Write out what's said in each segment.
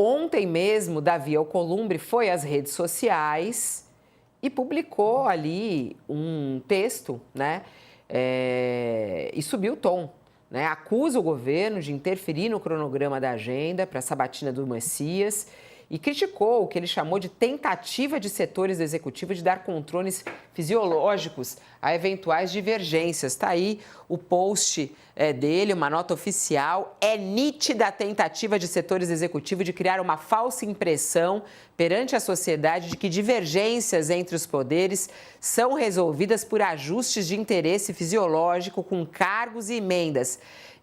Ontem mesmo, Davi Alcolumbre foi às redes sociais e publicou ali um texto, né? E subiu o tom, né? Acusa o governo de interferir no cronograma da agenda para a sabatina do Messias e criticou o que ele chamou de tentativa de setores do executivo de dar controles fisiológicos a eventuais divergências. Está aí o post dele, uma nota oficial. É nítida a tentativa de setores do executivo de criar uma falsa impressão perante a sociedade de que divergências entre os poderes são resolvidas por ajustes de interesse fisiológico com cargos e emendas.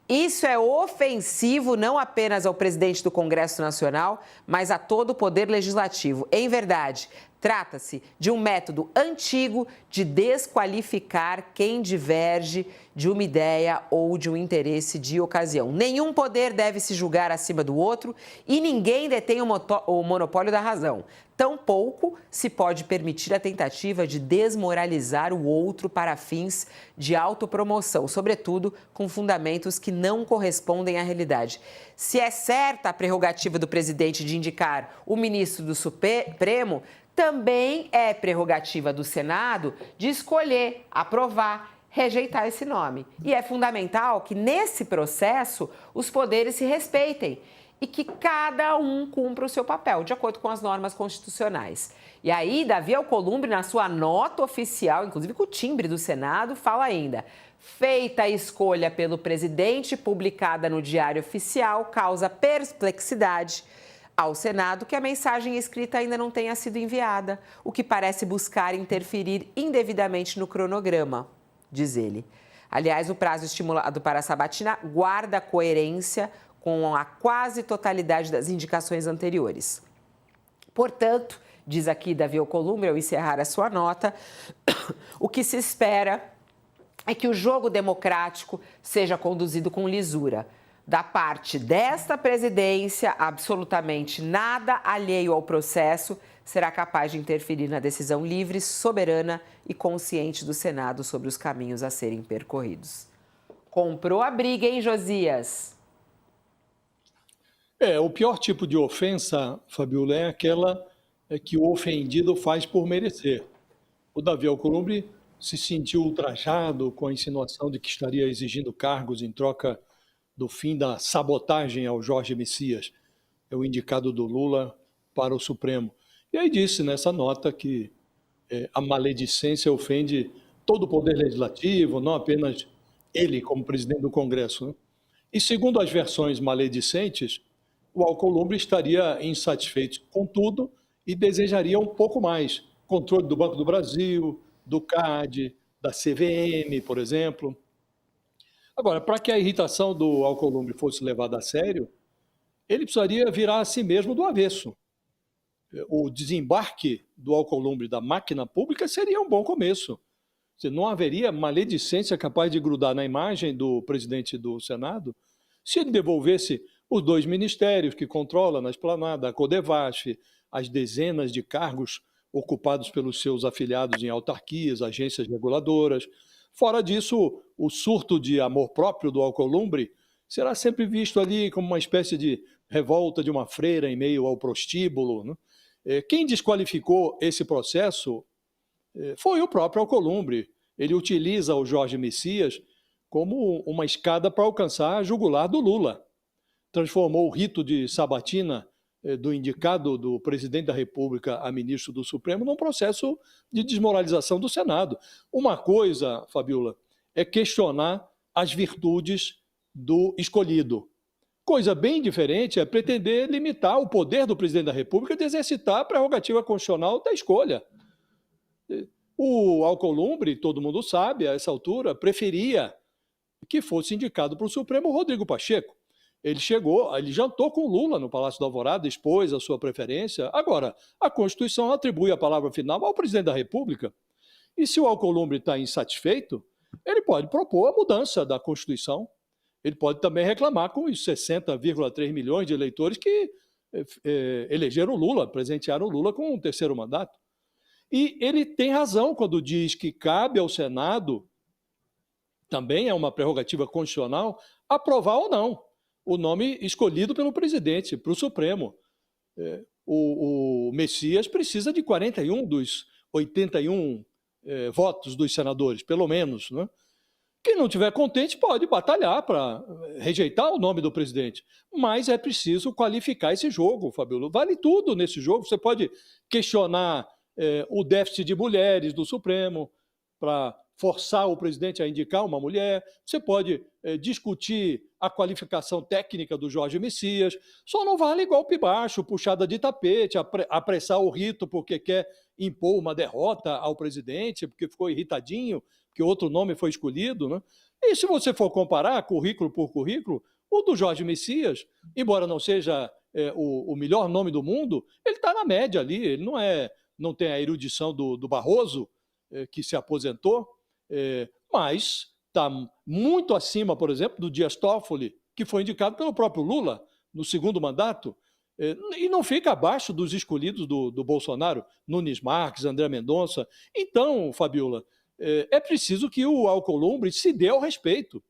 Isso é ofensivo não apenas ao presidente do Congresso Nacional, mas a todo o poder legislativo. Em verdade, trata-se de um método antigo de desqualificar quem diverge de uma ideia ou de um interesse de ocasião. Nenhum poder deve se julgar acima do outro e ninguém detém o monopólio da razão. Tampouco se pode permitir a tentativa de desmoralizar o outro para fins de autopromoção, sobretudo com fundamentos que não correspondem à realidade. Se é certa a prerrogativa do presidente de indicar o ministro do Supremo, também é prerrogativa do Senado de escolher, aprovar, rejeitar esse nome. E é fundamental que, nesse processo, os poderes se respeitem e que cada um cumpra o seu papel, de acordo com as normas constitucionais. E aí, Davi Alcolumbre, na sua nota oficial, inclusive com o timbre do Senado, fala ainda: feita a escolha pelo presidente, publicada no Diário Oficial, causa perplexidade ao Senado que a mensagem escrita ainda não tenha sido enviada, o que parece buscar interferir indevidamente no cronograma, diz ele. Aliás, o prazo estimulado para a sabatina guarda coerência com a quase totalidade das indicações anteriores. Portanto, diz aqui Davi Alcolumbre, ao encerrar a sua nota, o que se espera é que o jogo democrático seja conduzido com lisura. Da parte desta presidência, absolutamente nada alheio ao processo será capaz de interferir na decisão livre, soberana e consciente do Senado sobre os caminhos a serem percorridos. Comprou a briga, hein, Josias? O pior tipo de ofensa, Fabiola, é aquela que o ofendido faz por merecer. O Davi Alcolumbre se sentiu ultrajado com a insinuação de que estaria exigindo cargos em troca do fim da sabotagem ao Jorge Messias, o indicado do Lula para o Supremo. E aí disse nessa nota que a maledicência ofende todo o poder legislativo, não apenas ele como presidente do Congresso, né? E segundo as versões maledicentes, o Alcolumbre estaria insatisfeito com tudo e desejaria um pouco mais. Controle do Banco do Brasil, do CAD, da CVM, por exemplo. Agora, para que a irritação do Alcolumbre fosse levada a sério, ele precisaria virar a si mesmo do avesso. O desembarque do Alcolumbre da máquina pública seria um bom começo. Não haveria maledicência capaz de grudar na imagem do presidente do Senado se ele devolvesse os 2 ministérios que controla na esplanada, a Codevasf, as dezenas de cargos ocupados pelos seus afiliados em autarquias, agências reguladoras. Fora disso, o surto de amor próprio do Alcolumbre será sempre visto ali como uma espécie de revolta de uma freira em meio ao prostíbulo, né? Quem desqualificou esse processo foi o próprio Alcolumbre. Ele utiliza o Jorge Messias como uma escada para alcançar a jugular do Lula. Transformou o rito de sabatina do indicado do presidente da República a ministro do Supremo num processo de desmoralização do Senado. Uma coisa, Fabiola, é questionar as virtudes do escolhido. Coisa bem diferente é pretender limitar o poder do presidente da República de exercitar a prerrogativa constitucional da escolha. O Alcolumbre, todo mundo sabe, a essa altura, preferia que fosse indicado para o Supremo o Rodrigo Pacheco. Ele jantou com Lula no Palácio da Alvorada, expôs a sua preferência. Agora, a Constituição atribui a palavra final ao presidente da República. E se o Alcolumbre está insatisfeito, ele pode propor a mudança da Constituição. Ele pode também reclamar com os 60,3 milhões de eleitores que elegeram Lula, presentearam Lula com um terceiro mandato. E ele tem razão quando diz que cabe ao Senado, também é uma prerrogativa constitucional, aprovar ou não o nome escolhido pelo presidente para o Supremo. O Messias precisa de 41 dos 81 votos dos senadores, pelo menos, né? Quem não estiver contente pode batalhar para rejeitar o nome do presidente, mas é preciso qualificar esse jogo, Fabíola. Vale tudo nesse jogo. Você pode questionar o déficit de mulheres do Supremo para forçar o presidente a indicar uma mulher. Você pode discutir a qualificação técnica do Jorge Messias. Só não vale golpe baixo, puxada de tapete, apressar o rito porque quer impor uma derrota ao presidente, porque ficou irritadinho, que outro nome foi escolhido, né? E se você for comparar currículo por currículo, o do Jorge Messias, embora não seja o melhor nome do mundo, ele está na média ali, ele não tem a erudição do Barroso, que se aposentou, mas está muito acima, por exemplo, do Dias Toffoli, que foi indicado pelo próprio Lula no segundo mandato, e não fica abaixo dos escolhidos do Bolsonaro, Nunes Marques, André Mendonça. Então, Fabíola, é preciso que o Alcolumbre se dê ao respeito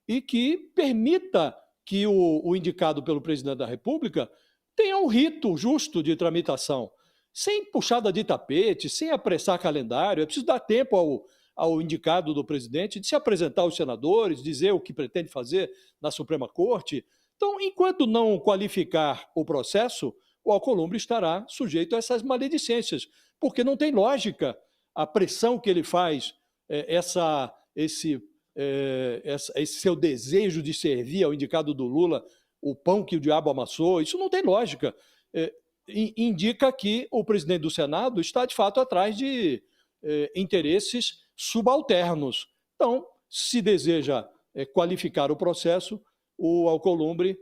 e que permita que o indicado pelo presidente da República tenha um rito justo de tramitação, sem puxada de tapete, sem apressar calendário. É preciso dar tempo ao indicado do presidente de se apresentar aos senadores, dizer o que pretende fazer na Suprema Corte. Então, enquanto não qualificar o processo, o Alcolumbre estará sujeito a essas maledicências, porque não tem lógica a pressão que ele faz, esse seu desejo de servir ao indicado do Lula o pão que o diabo amassou, isso não tem lógica. Indica que o presidente do Senado está, de fato, atrás de interesses subalternos. Então, se deseja qualificar o processo, o Alcolumbre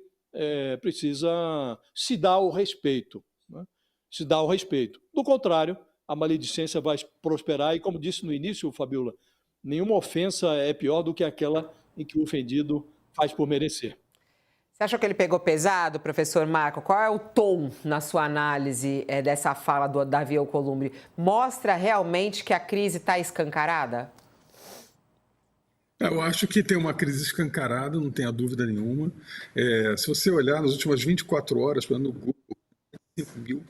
precisa se dar ao respeito, né? Se dar ao respeito. Do contrário, a maledicência vai prosperar e, como disse no início, Fabíola, nenhuma ofensa é pior do que aquela em que o ofendido faz por merecer. Você acha que ele pegou pesado, professor Marco? Qual é o tom, na sua análise, dessa fala do Davi Alcolumbre? Mostra realmente que a crise está escancarada? Eu acho que tem uma crise escancarada, não tenha dúvida nenhuma. Se você olhar nas últimas 24 horas, por exemplo, no Google, 5 mil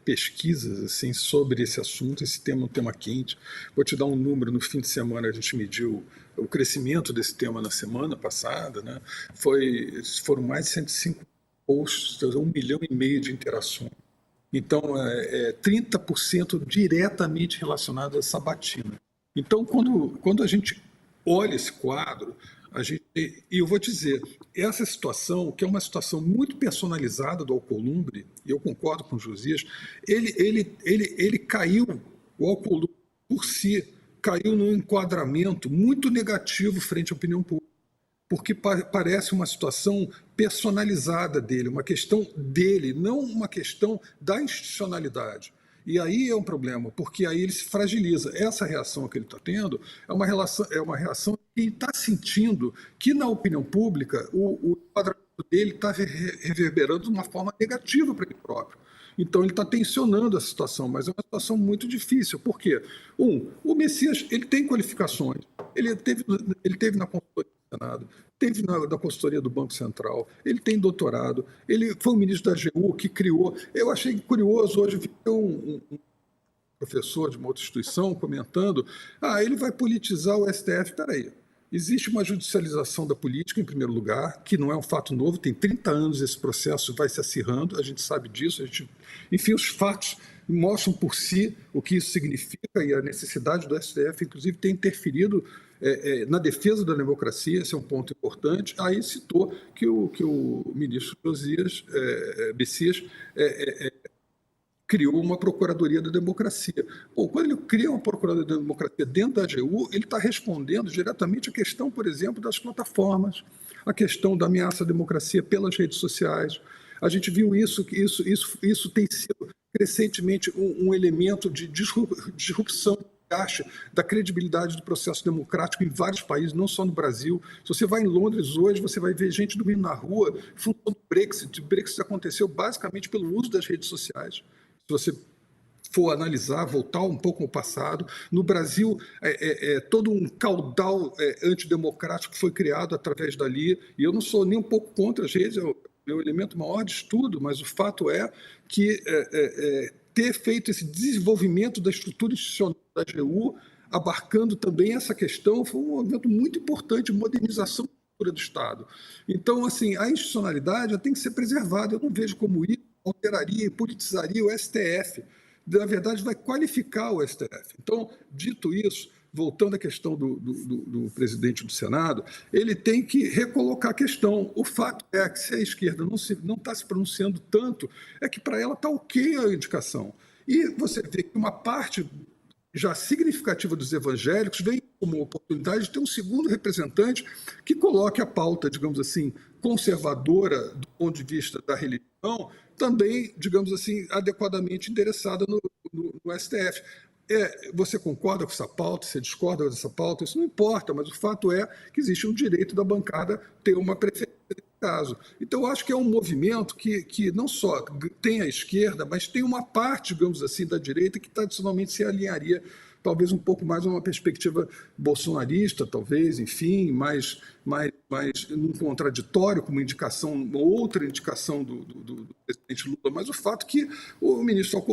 pesquisas assim, sobre esse assunto. Esse tema é um tema quente. Vou te dar um número. No fim de semana a gente mediu o crescimento desse tema na semana passada, né? Foram mais de 105 posts, 1,5 milhão de interações. Então, 30% diretamente relacionado a essa batina. Então, quando a gente olha esse quadro, e eu vou dizer, essa situação, que é uma situação muito personalizada do Alcolumbre, e eu concordo com o Josias, ele caiu, o Alcolumbre por si, caiu num enquadramento muito negativo frente à opinião pública, porque parece uma situação personalizada dele, uma questão dele, não uma questão da institucionalidade. E aí é um problema, porque aí ele se fragiliza. Essa reação que ele está tendo é uma reação que ele está sentindo que, na opinião pública, o enquadramento dele está reverberando de uma forma negativa para ele próprio. Então, ele está tensionando a situação, mas é uma situação muito difícil. Por quê? O Messias ele tem qualificações. Ele teve na consultoria do Senado, teve da consultoria do Banco Central, ele tem doutorado, ele foi o ministro da AGU que criou. Eu achei curioso, hoje vi um professor de uma outra instituição comentando, ele vai politizar o STF. Peraí, existe uma judicialização da política, em primeiro lugar, que não é um fato novo, tem 30 anos esse processo vai se acirrando, a gente sabe disso, enfim, os fatos mostram por si o que isso significa e a necessidade do STF, inclusive, ter interferido na defesa da democracia. Esse é um ponto importante. Aí citou que o ministro Josias Messias criou uma Procuradoria da Democracia. Bom, quando ele cria uma Procuradoria da Democracia dentro da AGU, ele está respondendo diretamente à questão, por exemplo, das plataformas, a questão da ameaça à democracia pelas redes sociais. A gente viu isso tem sido crescentemente um elemento de disrupção da credibilidade do processo democrático em vários países, não só no Brasil. Se você vai em Londres hoje, você vai ver gente dormindo na rua, função do Brexit. O Brexit aconteceu basicamente pelo uso das redes sociais. Se você for analisar, voltar um pouco ao passado, no Brasil, todo um caudal antidemocrático foi criado através dali, e eu não sou nem um pouco contra as redes, eu é um elemento maior de estudo, mas o fato é que ter feito esse desenvolvimento da estrutura institucional da AGU, abarcando também essa questão, foi um movimento muito importante de modernização da estrutura do Estado. Então, assim, a institucionalidade tem que ser preservada. Eu não vejo como isso alteraria e politizaria o STF. Na verdade, vai qualificar o STF. Então, dito isso, voltando à questão do presidente do Senado, ele tem que recolocar a questão. O fato é que se a esquerda não está se pronunciando tanto, é que para ela está ok a indicação. E você vê que uma parte já significativa dos evangélicos vem como oportunidade de ter um segundo representante que coloque a pauta, digamos assim, conservadora do ponto de vista da religião, também, digamos assim, adequadamente endereçada no STF. Você concorda com essa pauta? Você discorda dessa pauta? Isso não importa, mas o fato é que existe um direito da bancada ter uma preferência nesse caso. Então, eu acho que é um movimento que não só tem a esquerda, mas tem uma parte, digamos assim, da direita que tradicionalmente se alinharia talvez um pouco mais a uma perspectiva bolsonarista, talvez, enfim, mais num contraditório, como indicação, uma outra indicação do presidente Lula, mas o fato que o ministro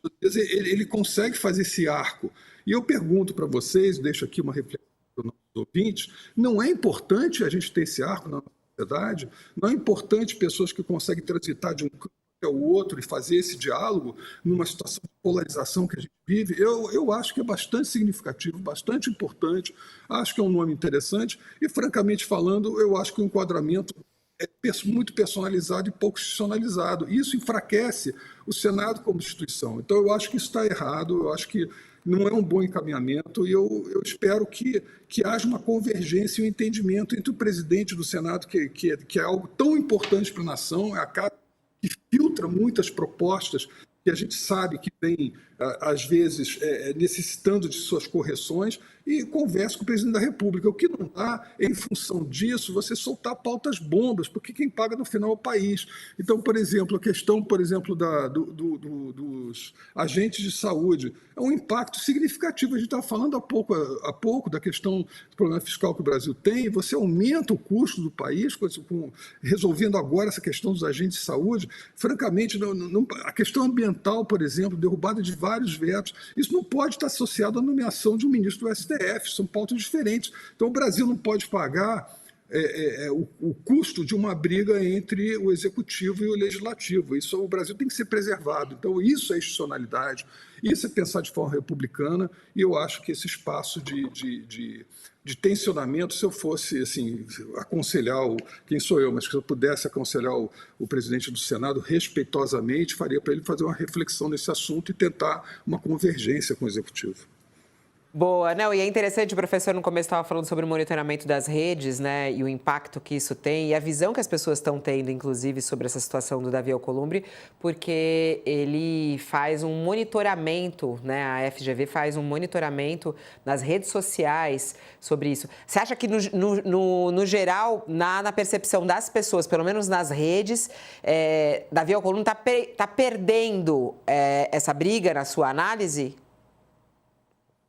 da Defesa, ele consegue fazer esse arco. E eu pergunto para vocês, deixo aqui uma reflexão para os nossos ouvintes, não é importante a gente ter esse arco na nossa sociedade? Não é importante pessoas que conseguem transitar de um campo ao outro e fazer esse diálogo numa situação de polarização que a gente vive? Eu acho que é bastante significativo, bastante importante, acho que é um nome interessante e, francamente falando, eu acho que o enquadramento é muito personalizado e pouco institucionalizado. Isso enfraquece o Senado como instituição. Então, eu acho que isso está errado, eu acho que não é um bom encaminhamento e eu espero que haja uma convergência e um entendimento entre o presidente do Senado, que é algo tão importante para a nação, é a casa que filtra muitas propostas que a gente sabe que vem, às vezes, necessitando de suas correções, e conversa com o presidente da República. O que não dá, em função disso, você soltar pautas bombas, porque quem paga no final é o país. Então, por exemplo, a questão, dos agentes de saúde é um impacto significativo. A gente estava falando há pouco da questão do problema fiscal que o Brasil tem. Você aumenta o custo do país, resolvendo agora essa questão dos agentes de saúde. Francamente, a questão ambiental, por exemplo, derrubada de vários vetos, isso não pode estar associado à nomeação de um ministro do STF. São pautas diferentes. Então, o Brasil não pode pagar o custo de uma briga entre o executivo e o legislativo. Isso, o Brasil tem que ser preservado. Então, isso é institucionalidade, isso é pensar de forma republicana, e eu acho que esse espaço de tensionamento, se eu fosse assim, aconselhar, quem sou eu, mas se eu pudesse aconselhar o presidente do Senado respeitosamente, faria para ele fazer uma reflexão nesse assunto e tentar uma convergência com o executivo. Boa, não, e é interessante, o professor no começo estava falando sobre o monitoramento das redes, né, e o impacto que isso tem, e a visão que as pessoas estão tendo, inclusive, sobre essa situação do Davi Alcolumbre, porque ele faz um monitoramento, né, a FGV faz um monitoramento nas redes sociais sobre isso. Você acha que, no geral, na percepção das pessoas, pelo menos nas redes, Davi Alcolumbre está perdendo essa briga na sua análise?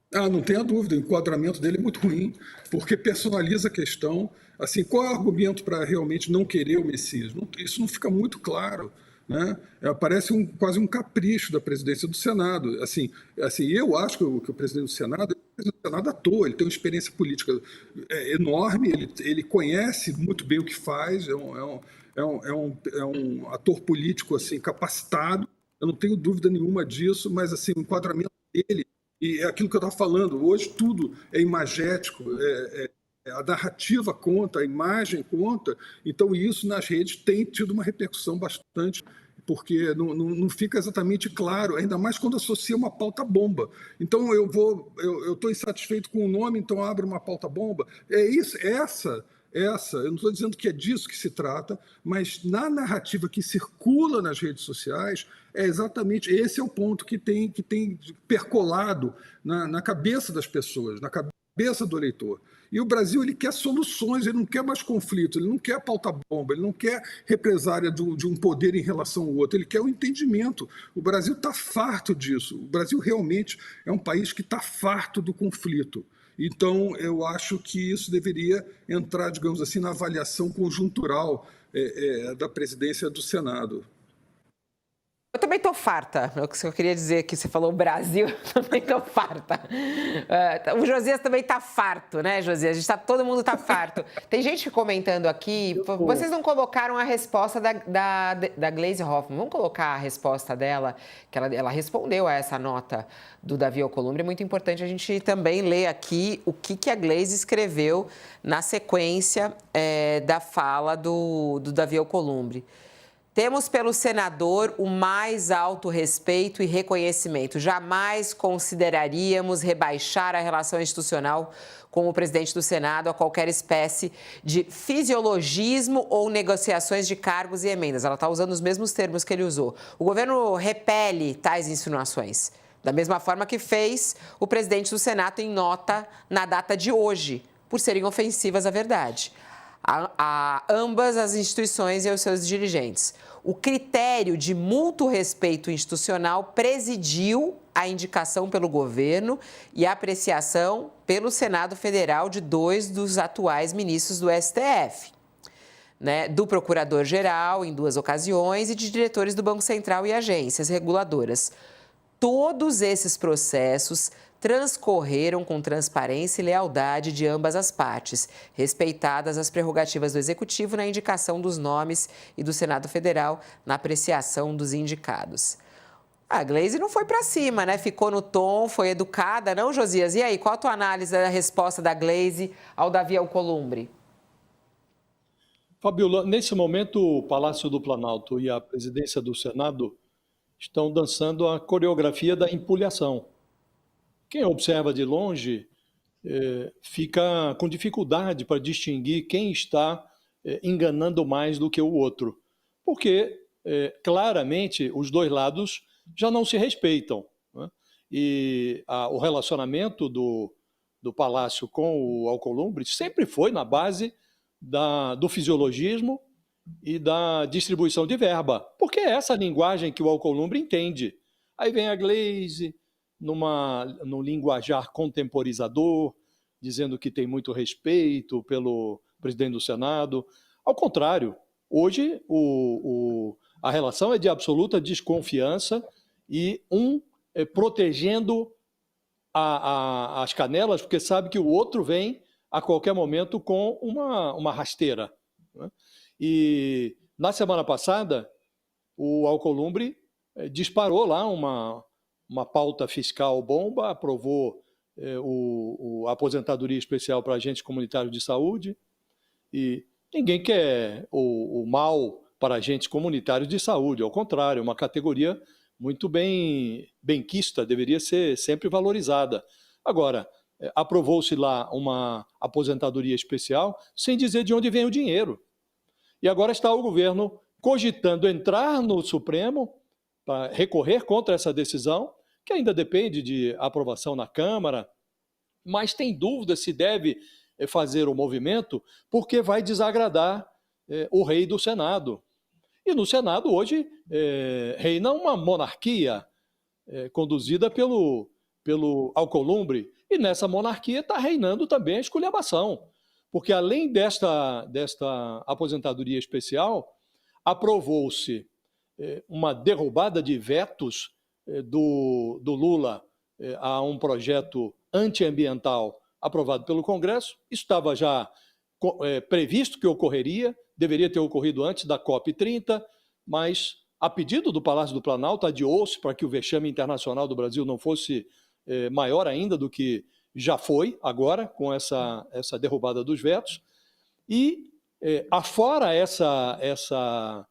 Não tenha dúvida, o enquadramento dele é muito ruim, porque personaliza a questão. Assim, qual é o argumento para realmente não querer o Messias? Isso não fica muito claro, né? Parece quase um capricho da presidência do Senado. Assim, eu acho que o presidente do Senado é o presidente do Senado à toa, ele tem uma experiência política enorme, ele conhece muito bem o que faz, é um ator político assim, capacitado, eu não tenho dúvida nenhuma disso, mas assim, o enquadramento dele, e é aquilo que eu estava falando, hoje tudo é imagético, a narrativa conta, a imagem conta, então isso nas redes tem tido uma repercussão bastante, porque não fica exatamente claro, ainda mais quando associa uma pauta bomba. Então eu estou insatisfeito com o nome, então abro uma pauta bomba. É isso, eu não estou dizendo que é disso que se trata, mas na narrativa que circula nas redes sociais, é exatamente esse é o ponto que tem percolado na cabeça das pessoas, na cabeça do eleitor. E o Brasil, ele quer soluções, ele não quer mais conflito, ele não quer pauta bomba, ele não quer represária de um poder em relação ao outro, ele quer o entendimento. O Brasil está farto disso. O Brasil realmente é um país que está farto do conflito. Então, eu acho que isso deveria entrar, digamos assim, na avaliação conjuntural da presidência do Senado. Eu também tô farta. O que eu queria dizer que você falou Brasil, eu também tô farta. O Josias também tá farto, né, Josias? Todo mundo tá farto. Tem gente comentando aqui, vocês não colocaram a resposta da Gleisi Hoffmann. Vamos colocar a resposta dela, que ela respondeu a essa nota do Davi Alcolumbre. É muito importante a gente também ler aqui o que a Gleisi escreveu na sequência da fala do Davi Alcolumbre. Temos pelo senador o mais alto respeito e reconhecimento. Jamais consideraríamos rebaixar a relação institucional com o presidente do Senado a qualquer espécie de fisiologismo ou negociações de cargos e emendas. Ela está usando os mesmos termos que ele usou. O governo repele tais insinuações, da mesma forma que fez o presidente do Senado em nota na data de hoje, por serem ofensivas à verdade. A ambas as instituições e aos seus dirigentes. O critério de mútuo respeito institucional presidiu a indicação pelo governo e a apreciação pelo Senado Federal de 2 dos atuais ministros do STF, né, do Procurador-Geral em 2 ocasiões e de diretores do Banco Central e agências reguladoras. Todos esses processos transcorreram com transparência e lealdade de ambas as partes, respeitadas as prerrogativas do Executivo na indicação dos nomes e do Senado Federal na apreciação dos indicados. A Gleisi não foi para cima, né? Ficou no tom, foi educada, não, Josias? E aí, qual a tua análise da resposta da Gleisi ao Davi Alcolumbre? Fabiola, nesse momento o Palácio do Planalto e a presidência do Senado estão dançando a coreografia da empulhação. Quem observa de longe fica com dificuldade para distinguir quem está enganando mais do que o outro, porque claramente os dois lados já não se respeitam, né? E o relacionamento do Palácio com o Alcolumbre sempre foi na base do fisiologismo e da distribuição de verba, porque é essa linguagem que o Alcolumbre entende. Aí vem a Gleisi, num linguajar contemporizador, dizendo que tem muito respeito pelo presidente do Senado. Ao contrário, hoje a relação é de absoluta desconfiança e protegendo as canelas, porque sabe que o outro vem a qualquer momento com uma rasteira, né? E na semana passada, o Alcolumbre disparou lá uma pauta fiscal bomba, aprovou a aposentadoria especial para agentes comunitários de saúde, e ninguém quer o mal para agentes comunitários de saúde, ao contrário, é uma categoria muito benquista, deveria ser sempre valorizada. Agora, aprovou-se lá uma aposentadoria especial sem dizer de onde vem o dinheiro. E agora está o governo cogitando entrar no Supremo para recorrer contra essa decisão, que ainda depende de aprovação na Câmara, mas tem dúvida se deve fazer o movimento, porque vai desagradar o rei do Senado. E no Senado hoje reina uma monarquia conduzida pelo Alcolumbre, e nessa monarquia está reinando também a esculhambação, porque além desta aposentadoria especial, aprovou-se uma derrubada de vetos do Lula a um projeto antiambiental aprovado pelo Congresso. Isso estava já previsto que ocorreria, deveria ter ocorrido antes da COP30, mas a pedido do Palácio do Planalto adiou-se para que o vexame internacional do Brasil não fosse maior ainda do que já foi agora, com essa derrubada dos vetos. E, afora essa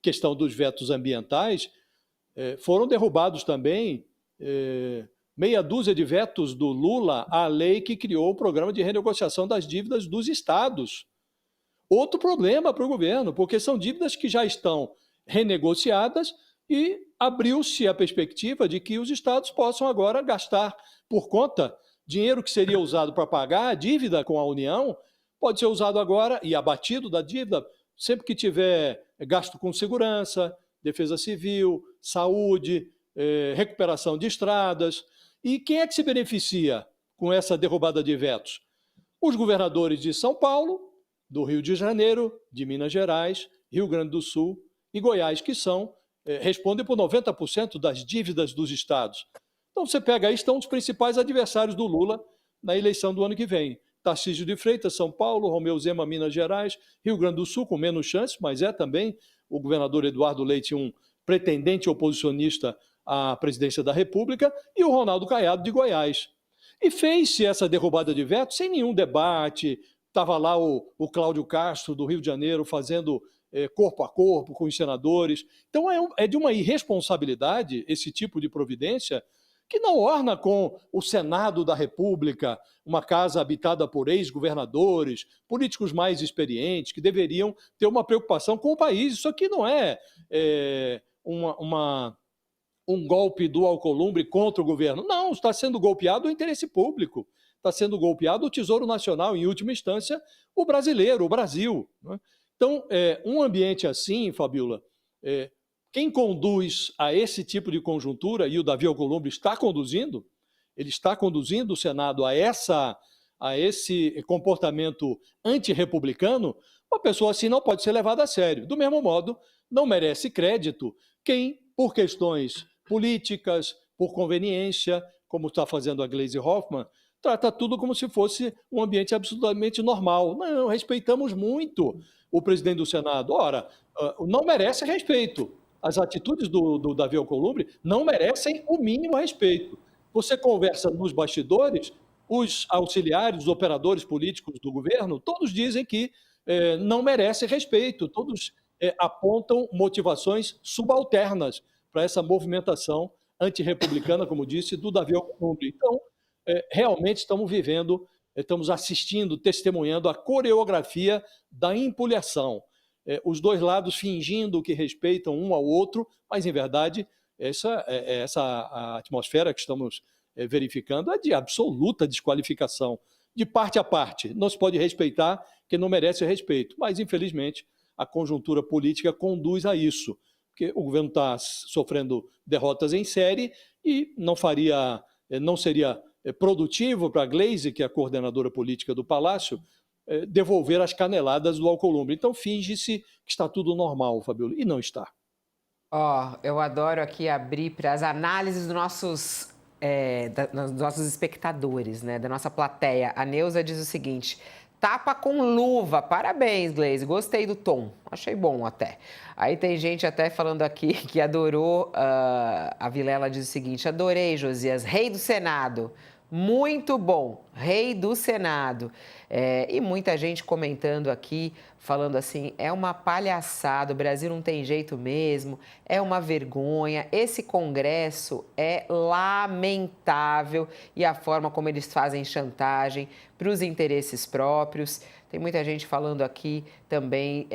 questão dos vetos ambientais, foram derrubados também meia dúzia de vetos do Lula à lei que criou o programa de renegociação das dívidas dos estados. Outro problema para o governo, porque são dívidas que já estão renegociadas e abriu-se a perspectiva de que os estados possam agora gastar por conta dinheiro que seria usado para pagar a dívida com a União, pode ser usado agora e abatido da dívida sempre que tiver gasto com segurança, defesa civil, saúde, recuperação de estradas. E quem é que se beneficia com essa derrubada de vetos? Os governadores de São Paulo, do Rio de Janeiro, de Minas Gerais Rio Grande do Sul e Goiás, que respondem por 90% das dívidas dos estados. Então, você pega aí, estão os principais adversários do Lula na eleição do ano que vem. Tarcísio de Freitas, São Paulo, Romeu Zema, Minas Gerais, Rio Grande do Sul, com menos chance, mas é também o governador Eduardo Leite, um pretendente oposicionista à presidência da República, e o Ronaldo Caiado, de Goiás. E fez-se essa derrubada de veto sem nenhum debate. Estava lá o Cláudio Castro, do Rio de Janeiro, fazendo corpo a corpo com os senadores. Então, é de uma irresponsabilidade esse tipo de providência que não orna com o Senado da República, uma casa habitada por ex-governadores, políticos mais experientes, que deveriam ter uma preocupação com o país. Isso aqui não é um golpe do Alcolumbre contra o governo. Não, está sendo golpeado o interesse público, está sendo golpeado o Tesouro Nacional, em última instância, o brasileiro, o Brasil. Né? Então, um ambiente assim, Fabiola, quem conduz a esse tipo de conjuntura, e o Davi Alcolumbre está conduzindo, ele está conduzindo o Senado a esse comportamento antirrepublicano, uma pessoa assim não pode ser levada a sério. Do mesmo modo, não merece crédito quem, por questões políticas, por conveniência, como está fazendo a Gleisi Hoffmann, trata tudo como se fosse um ambiente absolutamente normal. Não, respeitamos muito o presidente do Senado. Ora, não merece respeito. As atitudes do Davi Alcolumbre não merecem o mínimo respeito. Você conversa nos bastidores, os auxiliares, os operadores políticos do governo, todos dizem que não merece respeito, todos apontam motivações subalternas para essa movimentação antirrepublicana, como disse, do Davi Alcolumbre. Então, realmente estamos assistindo, testemunhando a coreografia da empulhação. Os dois lados fingindo que respeitam um ao outro, mas, em verdade, essa atmosfera que estamos verificando é de absoluta desqualificação, de parte a parte. Não se pode respeitar quem não merece respeito, mas, infelizmente, a conjuntura política conduz a isso, porque o governo está sofrendo derrotas em série e não seria produtivo para a Gleisi, que é a coordenadora política do Palácio, devolver as caneladas do Alcolumbre. Então, finge-se que está tudo normal, Fabiola, e não está. Eu adoro aqui abrir para as análises dos nossos espectadores, né, da nossa plateia. A Neuza diz o seguinte: tapa com luva. Parabéns, Gleisi. Gostei do tom. Achei bom até. Aí tem gente até falando aqui que adorou. A Vilela diz o seguinte: adorei, Josias. Rei do Senado. Muito bom. Rei do Senado. E muita gente comentando aqui, falando assim, é uma palhaçada, o Brasil não tem jeito mesmo, é uma vergonha, esse Congresso é lamentável e a forma como eles fazem chantagem para os interesses próprios. Tem muita gente falando aqui também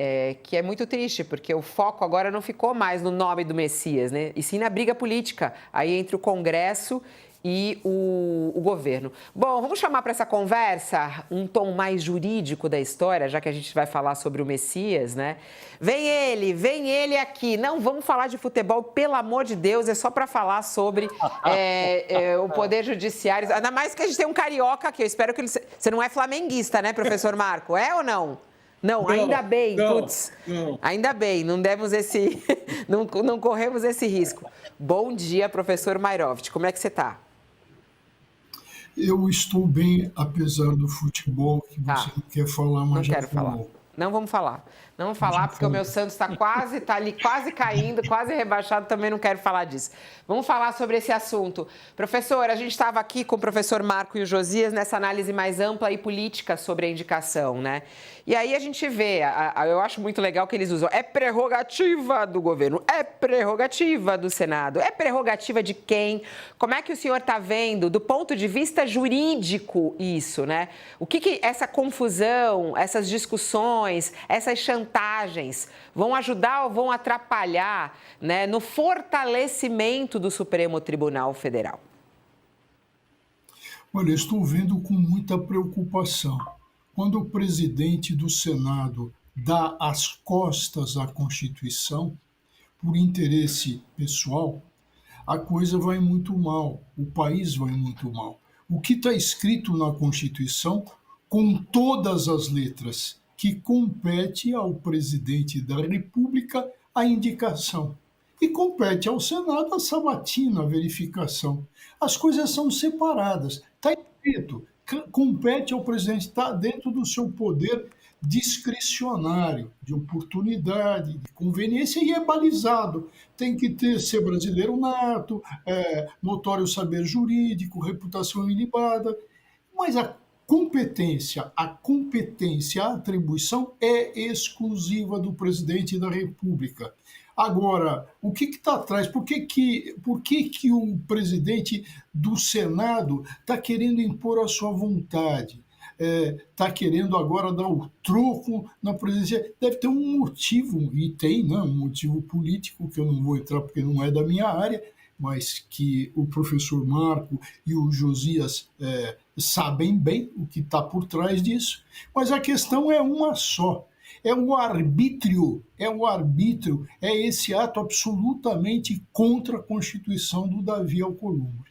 que é muito triste, porque o foco agora não ficou mais no nome do Messias, né? E sim na briga política aí entre o Congresso e o governo. Bom, vamos chamar para essa conversa um tom mais jurídico da história, já que a gente vai falar sobre o Messias, né? Vem ele aqui. Não vamos falar de futebol, pelo amor de Deus, é só para falar sobre o Poder Judiciário. Ainda mais que a gente tem um carioca aqui, eu espero que ele... Você não é flamenguista, né, professor Marco? É ou não? Não, ainda bem, putz. Ainda bem, não demos não corremos esse risco. Bom dia, professor Mairovich, como é que você está? Eu estou bem, apesar do futebol, que você não quer falar, mas não já quero falar. Não vamos falar. Não vamos falar porque o meu Santos está ali quase caindo, quase rebaixado, também não quero falar disso. Vamos falar sobre esse assunto. Professor, a gente estava aqui com o professor Marco e o Josias nessa análise mais ampla e política sobre a indicação, né? E aí a gente vê, eu acho muito legal que eles usam, é prerrogativa do governo, é prerrogativa do Senado, é prerrogativa de quem? Como é que o senhor está vendo, do ponto de vista jurídico, isso, né? O que essa confusão, essas discussões, essas chantagens vão ajudar ou vão atrapalhar, né, no fortalecimento do Supremo Tribunal Federal? Olha, eu estou vendo com muita preocupação. Quando o presidente do Senado dá as costas à Constituição, por interesse pessoal, a coisa vai muito mal, o país vai muito mal. O que está escrito na Constituição, com todas as letras, que compete ao presidente da República a indicação. E compete ao Senado a sabatina, a verificação. As coisas são separadas. Está escrito, compete ao presidente, está dentro do seu poder discricionário, de oportunidade, de conveniência, e é balizado. Tem que ser brasileiro nato, notório saber jurídico, reputação ilibada, mas a atribuição é exclusiva do presidente da República. Agora, o que está atrás? Por que o presidente do Senado está querendo impor a sua vontade? Está querendo agora dar o troco na presidência? Deve ter um motivo, e tem, né, um motivo político, que eu não vou entrar porque não é da minha área, mas que o professor Marco e o Josias sabem bem o que está por trás disso. Mas a questão é uma só. É o arbítrio, é esse ato absolutamente contra a Constituição do Davi Alcolumbre.